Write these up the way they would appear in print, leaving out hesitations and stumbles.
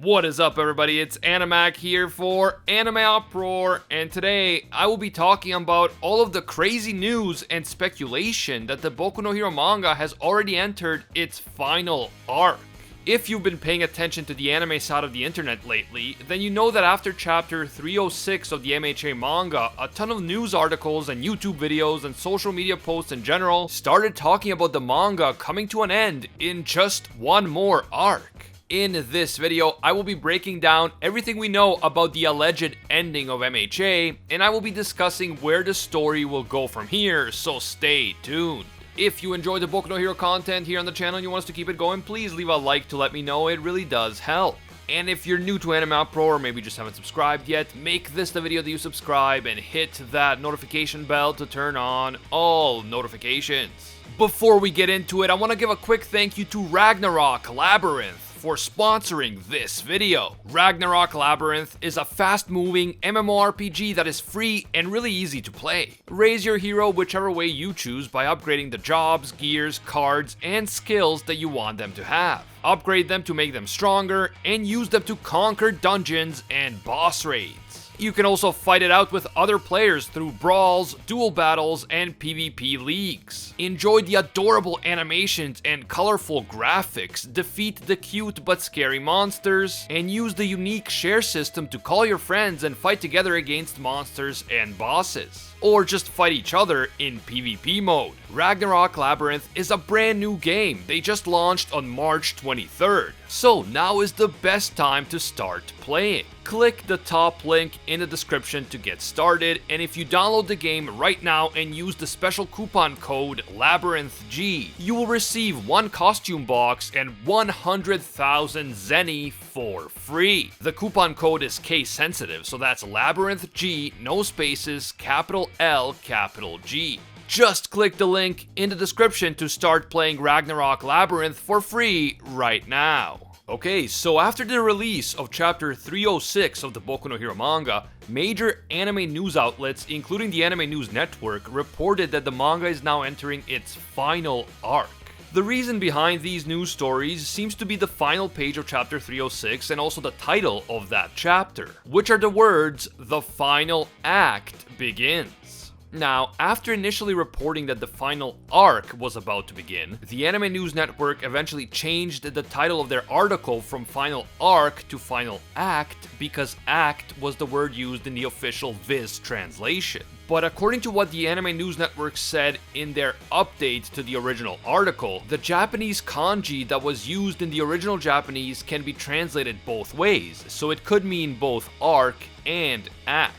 What is up, everybody? It's Animac here for AnimeUproar, and today I will be talking about all of the crazy news and speculation that the Boku no Hero manga has already entered its final arc. If you've been paying attention to the anime side of the internet lately, then you know that after chapter 306 of the MHA manga, a ton of news articles and YouTube videos and social media posts in general started talking about the manga coming to an end in just one more arc. In this video, I will be breaking down everything we know about the alleged ending of MHA, and I will be discussing where the story will go from here, so stay tuned. If you enjoy the Boku no Hero content here on the channel and you want us to keep it going, please leave a like to let me know, it really does help. And if you're new to AnimeUproar or maybe just haven't subscribed yet, make this the video that you subscribe and hit that notification bell to turn on all notifications. Before we get into it, I want to give a quick thank you to Ragnarok Labyrinth for sponsoring this video. Ragnarok Labyrinth is a fast-moving MMORPG that is free and really easy to play. Raise your hero whichever way you choose by upgrading the jobs, gears, cards, and skills that you want them to have. Upgrade them to make them stronger, and use them to conquer dungeons and boss raids. You can also fight it out with other players through brawls, duel battles, and PvP leagues. Enjoy the adorable animations and colorful graphics, defeat the cute but scary monsters, and use the unique share system to call your friends and fight together against monsters and bosses. Or just fight each other in PvP mode. Ragnarok Labyrinth is a brand new game. They just launched on March 23rd. So now is the best time to start playing. Click the top link in the description to get started, and if you download the game right now and use the special coupon code LabyrinthG, you will receive one costume box and 100,000 Zenny for free. The coupon code is case sensitive, so that's LabyrinthG, no spaces, capital L, capital G. Just click the link in the description to start playing Ragnarok Labyrinth for free right now. Okay, so after the release of chapter 306 of the Boku no Hero manga, major anime news outlets, including the Anime News Network, reported that the manga is now entering its final arc. The reason behind these news stories seems to be the final page of chapter 306 and also the title of that chapter, which are the words, "The final act begins." Now, after initially reporting that the final arc was about to begin, the Anime News Network eventually changed the title of their article from Final Arc to Final Act because act was the word used in the official Viz translation. But according to what the Anime News Network said in their update to the original article, the Japanese kanji that was used in the original Japanese can be translated both ways, so it could mean both arc and act.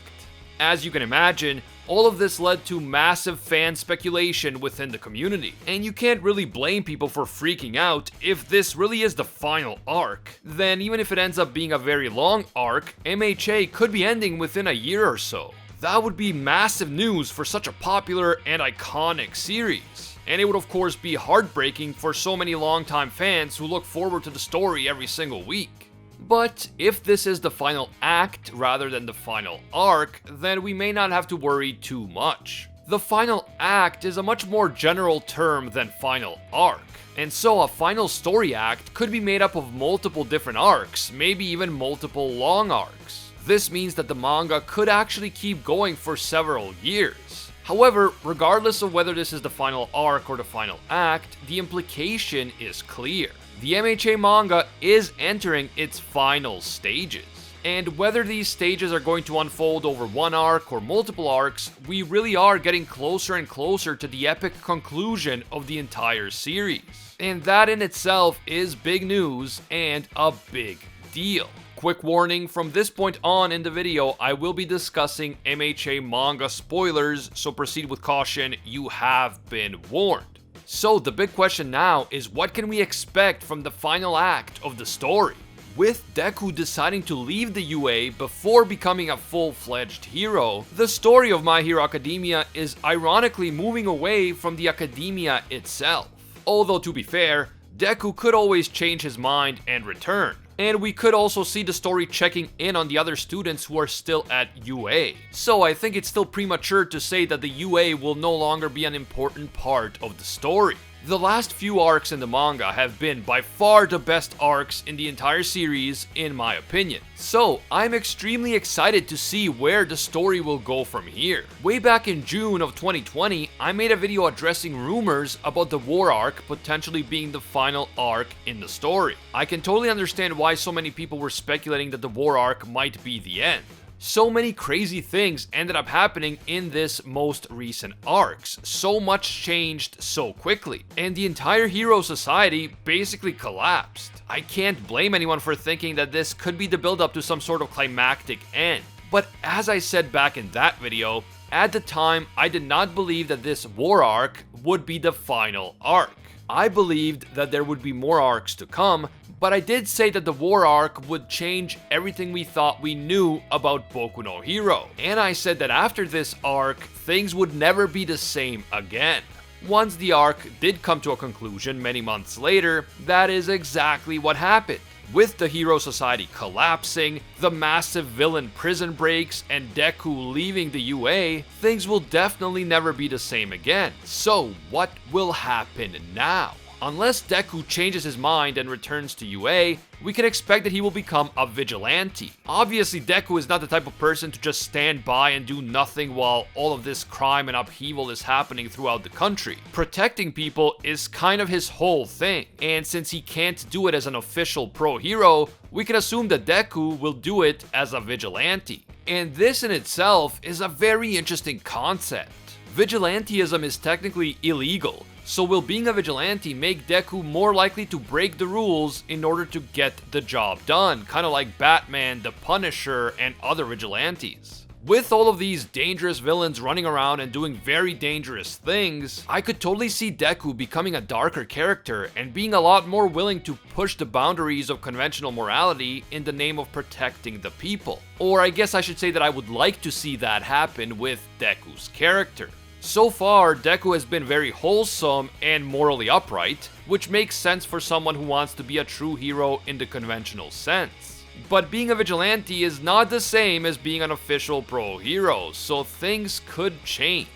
As you can imagine, all of this led to massive fan speculation within the community, and you can't really blame people for freaking out. If this really is the final arc, then even if it ends up being a very long arc, MHA could be ending within a year or so. That would be massive news for such a popular and iconic series. And it would of course be heartbreaking for so many longtime fans who look forward to the story every single week. But if this is the final act rather than the final arc, then we may not have to worry too much. The final act is a much more general term than final arc, and so a final story act could be made up of multiple different arcs, maybe even multiple long arcs. This means that the manga could actually keep going for several years. However, regardless of whether this is the final arc or the final act, the implication is clear. The MHA manga is entering its final stages. And whether these stages are going to unfold over one arc or multiple arcs, we really are getting closer and closer to the epic conclusion of the entire series. And that in itself is big news and a big deal. Quick warning, from this point on in the video, I will be discussing MHA manga spoilers, so proceed with caution, you have been warned. So the big question now is, what can we expect from the final act of the story? With Deku deciding to leave the UA before becoming a full-fledged hero, the story of My Hero Academia is ironically moving away from the academia itself. Although to be fair, Deku could always change his mind and return. And we could also see the story checking in on the other students who are still at UA. So I think it's still premature to say that the UA will no longer be an important part of the story. The last few arcs in the manga have been by far the best arcs in the entire series, in my opinion. So, I'm extremely excited to see where the story will go from here. Way back in June of 2020, I made a video addressing rumors about the war arc potentially being the final arc in the story. I can totally understand why so many people were speculating that the war arc might be the end. So many crazy things ended up happening in this most recent arcs. So much changed so quickly. And the entire hero society basically collapsed. I can't blame anyone for thinking that this could be the build-up to some sort of climactic end. But as I said back in that video, at the time I did not believe that this war arc would be the final arc. I believed that there would be more arcs to come, but I did say that the war arc would change everything we thought we knew about Boku no Hero. And I said that after this arc, things would never be the same again. Once the arc did come to a conclusion many months later, that is exactly what happened. With the Hero Society collapsing, the massive villain prison breaks, and Deku leaving the UA, things will definitely never be the same again. So, what will happen now? Unless Deku changes his mind and returns to UA, we can expect that he will become a vigilante. Obviously, Deku is not the type of person to just stand by and do nothing while all of this crime and upheaval is happening throughout the country. Protecting people is kind of his whole thing, and since he can't do it as an official pro hero, we can assume that Deku will do it as a vigilante. And this in itself is a very interesting concept. Vigilantism is technically illegal, so will being a vigilante make Deku more likely to break the rules in order to get the job done, kind of like Batman, the Punisher, and other vigilantes? With all of these dangerous villains running around and doing very dangerous things, I could totally see Deku becoming a darker character and being a lot more willing to push the boundaries of conventional morality in the name of protecting the people. Or I guess I should say that I would like to see that happen with Deku's character. So far, Deku has been very wholesome and morally upright, which makes sense for someone who wants to be a true hero in the conventional sense. But being a vigilante is not the same as being an official pro hero, so things could change.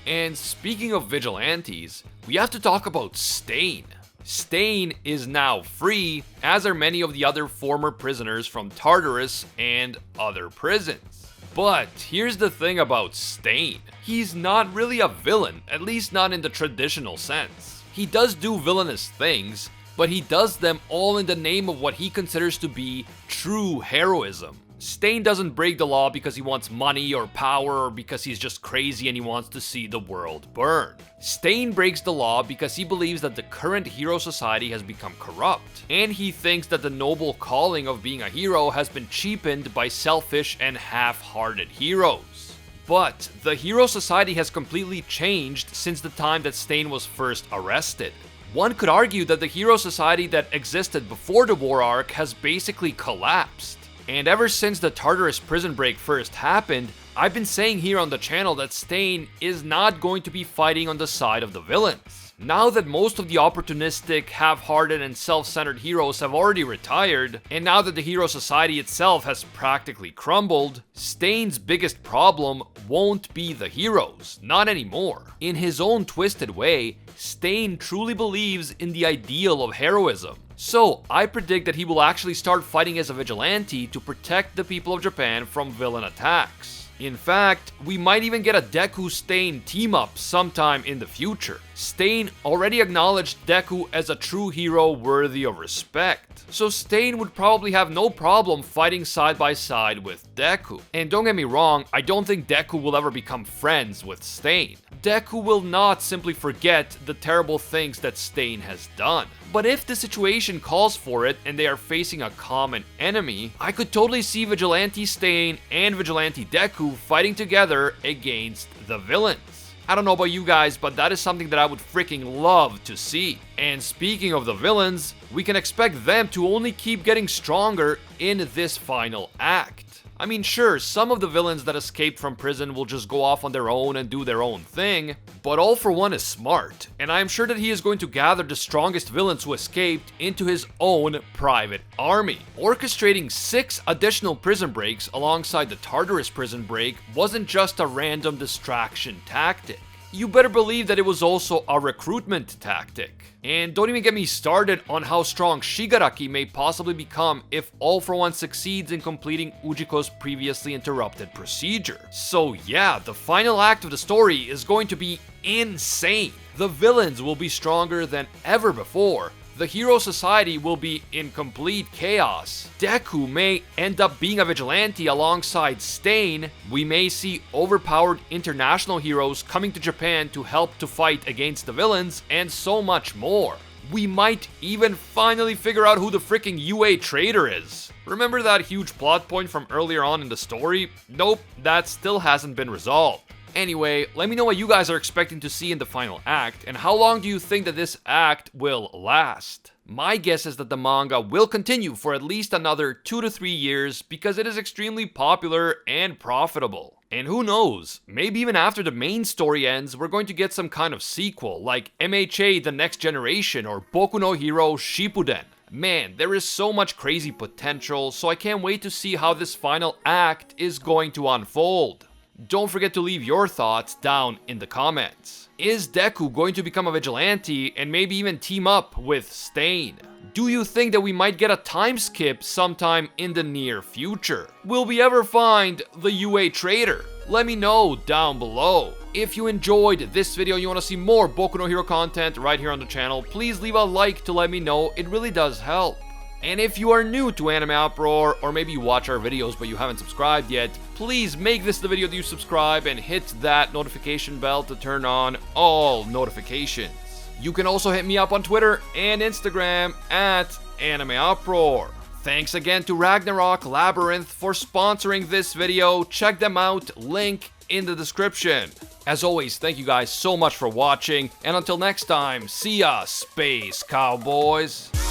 And speaking of vigilantes, we have to talk about Stain. Stain is now free, as are many of the other former prisoners from Tartarus and other prisons. But here's the thing about Stain. He's not really a villain, at least not in the traditional sense. He does do villainous things, but he does them all in the name of what he considers to be true heroism. Stain doesn't break the law because he wants money or power or because he's just crazy and he wants to see the world burn. Stain breaks the law because he believes that the current hero society has become corrupt, and he thinks that the noble calling of being a hero has been cheapened by selfish and half-hearted heroes. But the hero society has completely changed since the time that Stain was first arrested. One could argue that the hero society that existed before the war arc has basically collapsed. And ever since the Tartarus prison break first happened, I've been saying here on the channel that Stain is not going to be fighting on the side of the villains. Now that most of the opportunistic, half-hearted, and self-centered heroes have already retired, and now that the hero society itself has practically crumbled, Stain's biggest problem won't be the heroes, not anymore. In his own twisted way, Stain truly believes in the ideal of heroism. So, I predict that he will actually start fighting as a vigilante to protect the people of Japan from villain attacks. In fact, we might even get a Deku-Stain team-up sometime in the future. Stain already acknowledged Deku as a true hero worthy of respect, so Stain would probably have no problem fighting side by side with Deku. And don't get me wrong, I don't think Deku will ever become friends with Stain. Deku will not simply forget the terrible things that Stain has done. But if the situation calls for it and they are facing a common enemy, I could totally see Vigilante Stain and Vigilante Deku fighting together against the villains. I don't know about you guys, but that is something that I would freaking love to see. And speaking of the villains, we can expect them to only keep getting stronger in this final act. I mean, sure, some of the villains that escaped from prison will just go off on their own and do their own thing, but All For One is smart, and I am sure that he is going to gather the strongest villains who escaped into his own private army. Orchestrating 6 additional prison breaks alongside the Tartarus prison break wasn't just a random distraction tactic. you better believe that it was also a recruitment tactic. And don't even get me started on how strong Shigaraki may possibly become if All For One succeeds in completing Ujiko's previously interrupted procedure. So yeah, the final act of the story is going to be insane. The villains will be stronger than ever before. The hero society will be in complete chaos. Deku may end up being a vigilante alongside Stain. We may see overpowered international heroes coming to Japan to help to fight against the villains, and so much more. We might even finally figure out who the freaking UA traitor is. Remember that huge plot point from earlier on in the story? Nope, that still hasn't been resolved. Anyway, let me know what you guys are expecting to see in the final act, and how long do you think that this act will last? My guess is that the manga will continue for at least another 2 to 3 years because it is extremely popular and profitable. And who knows, maybe even after the main story ends, we're going to get some kind of sequel like MHA The Next Generation or Boku no Hero Shippuden. Man, there is so much crazy potential, so I can't wait to see how this final act is going to unfold. Don't forget to leave your thoughts down in the comments. Is Deku going to become a vigilante and maybe even team up with Stain? Do you think that we might get a time skip sometime in the near future? Will we ever find the UA traitor? Let me know down below. If you enjoyed this video and you want to see more Boku no Hero content right here on the channel, please leave a like to let me know. It really does help. And if you are new to AnimeUproar, or maybe you watch our videos but you haven't subscribed yet, please make this the video that you subscribe and hit that notification bell to turn on all notifications. You can also hit me up on Twitter and Instagram at AnimeUproar. Thanks again to Ragnarok Labyrinth for sponsoring this video. Check them out, link in the description. As always, thank you guys so much for watching, and until next time, see ya, Space Cowboys!